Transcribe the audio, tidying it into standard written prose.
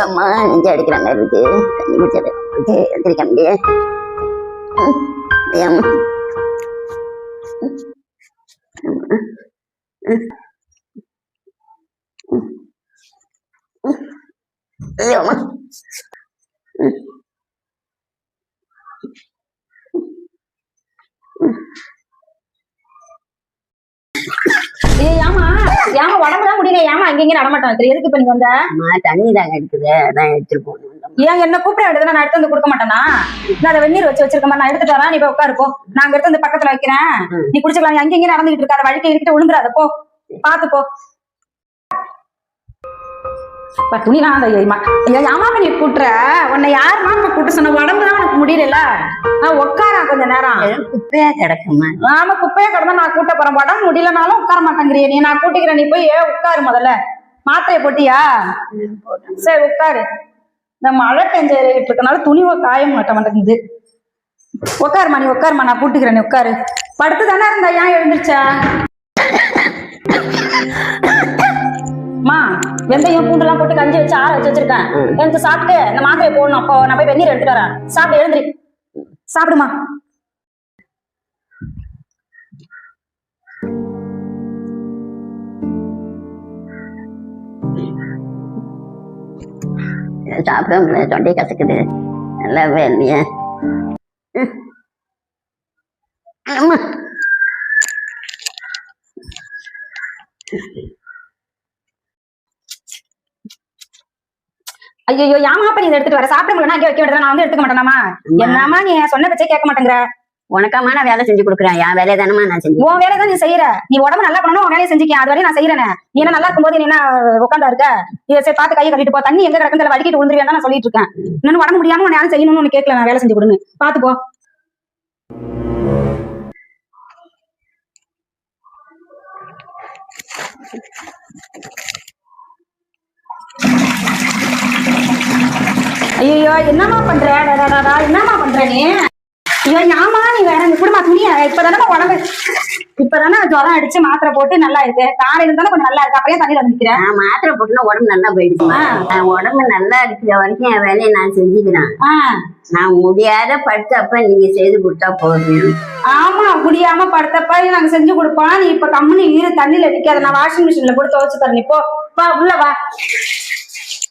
அம்மா நெஞ்சு அடிக்கிற மாதிரி இருக்கு. தண்ணி குடிச்சது எடுத்துருக்க முடியே. அம்மா அம்மா ஏமா ஏமா உடம்புதான் முடியல. ஏமா அங்க நடமாட்டோம் எதுக்கு இப்ப நீங்க வந்த? தண்ணி தாங்க எடுக்குது, அதான் எடுத்துட்டு போகணும். ஏன் என்ன கூப்பிட வேண்டியது? நான் எடுத்து வந்து கொடுக்க மாட்டேனா? நான் அதை வெந்நீர் வச்சு வச்சிருக்க மாதிரி நான் எடுத்துட்டு வரேன். நீ போய் உட்காருப்போ. நாங்க எடுத்து வந்து பக்கத்துல வைக்கிறேன், நீ குடிச்சுக்கலாம். நீ அங்கங்க நடந்துகிட்டு இருக்காத, வழிக்கு இருக்கிட்டு விழுந்துடாத. போ பாத்துப்போ. துணிலாம் ஆமா நீ கூட்டுற. உன்னை யாருமா கூட்ட சொன்ன? உடம்புதான் உனக்கு முடியல. உட்காரா கொஞ்ச நேரம். குப்பையா கிடக்குமா? ஆமா குப்பையா கிடந்தா நான் கூட்ட போறேன். உடம்பு முடியலனாலும் உட்கார மாட்டேங்கிறிய நீ. நான் கூட்டிக்கிறேன், நீ போய் உட்காரு. முதல்ல மாத்திரையை போட்டியா? சரி உட்காரு. இந்த மழை பெஞ்சிட்டு இருக்கனால துணிவ காய மாட்ட மாட்டேங்குது. உட்காருமா, நீ உட்காருமா, நான் கூட்டிக்கிறேன். நீ உட்காரு. படுத்து தானே இருந்தா, ஏன் எழுந்துருச்சா? மா வெந்தயம் பூண்டுலாம் போட்டு கஞ்சி வச்சு ஆற வச்சு வச்சிருக்கேன். எழுந்து சாப்பிட்டு இந்த மாத்திரையை போடணும். அப்போ நான் போய் வெந்நீர் எடுத்துட்டு வரேன். சாப்பிட்டு எழுந்துரு. சாப்பிடுமா. சாப்பிட முடியல, தொண்டை கசக்குது. நல்லாவே இல்லையா? ஆமா ஐயோ ஏமா அப்ப நீ எடுத்துட்டு வர? சாப்பிட முடியல அங்கே வைக்க வேண்டியது, நான் வந்து எடுத்துக்க மாட்டேனாமா? என்னமா நீ சொன்ன பச்சே கேட்க மாட்டேங்கிற? உனக்காமா நான் வேலை செஞ்சு கொடுக்குறேன். என் வேலையை தானமா நான் செஞ்சு. உன் வேலை தான் நீ செய்யற. நீ உடம்பு நல்லா பண்ணணும், உன் வேலையை செஞ்சுக்க. அது வரையும் நான் செய்யறேன். நீ என்ன நல்லா இருக்கும்போது நீ என்ன உட்காந்தா இருக்க? இதை சரி பார்த்து கையை கட்டிட்டு போ. தண்ணி எங்க கிடக்குன்னு வடிக்கிட்டு விழுந்துருவேன் நான் சொல்லிட்டு இருக்கேன். இன்னும் உடம்பு முடியாம உன்னை யாரும் செய்யணும்னு கேட்கல. நான் வேலை செஞ்சு கொடுன்னு பாத்து போ. ஐயோ என்னமா பண்ற? என்னமா பண்ற நீ? ஐயோ ஆமா நீ வேற குடும்பம் துணியா? இப்பதானே உடம்பு, இப்பதானே ஜுரம் அடிச்சு மாத்திரை போட்டு நல்லா இருக்கு. காலையில தானே கொஞ்சம் நல்லா இருக்கு. அப்படியே தண்ணியில நிக்கிறேன். மாத்திரை போட்டுனா உடம்பு நல்லா போயிடுச்சு. உடம்பு நல்லா இருக்கிற வரைக்கும் என் வேலையை நான் செஞ்சுக்கிறேன். நான் முடியாத படுத்தப்ப நீங்க செய்து கொடுத்தா போதும். ஆமா முடியாம படுத்தப்ப நாங்க செஞ்சு கொடுப்போம். நீ இப்ப கம்முனு இரு, தண்ணியில நிக்காத. நான் வாஷிங் மிஷின்ல போட்டு துவைச்சு தரேன். நீ போ, உள்ள வா.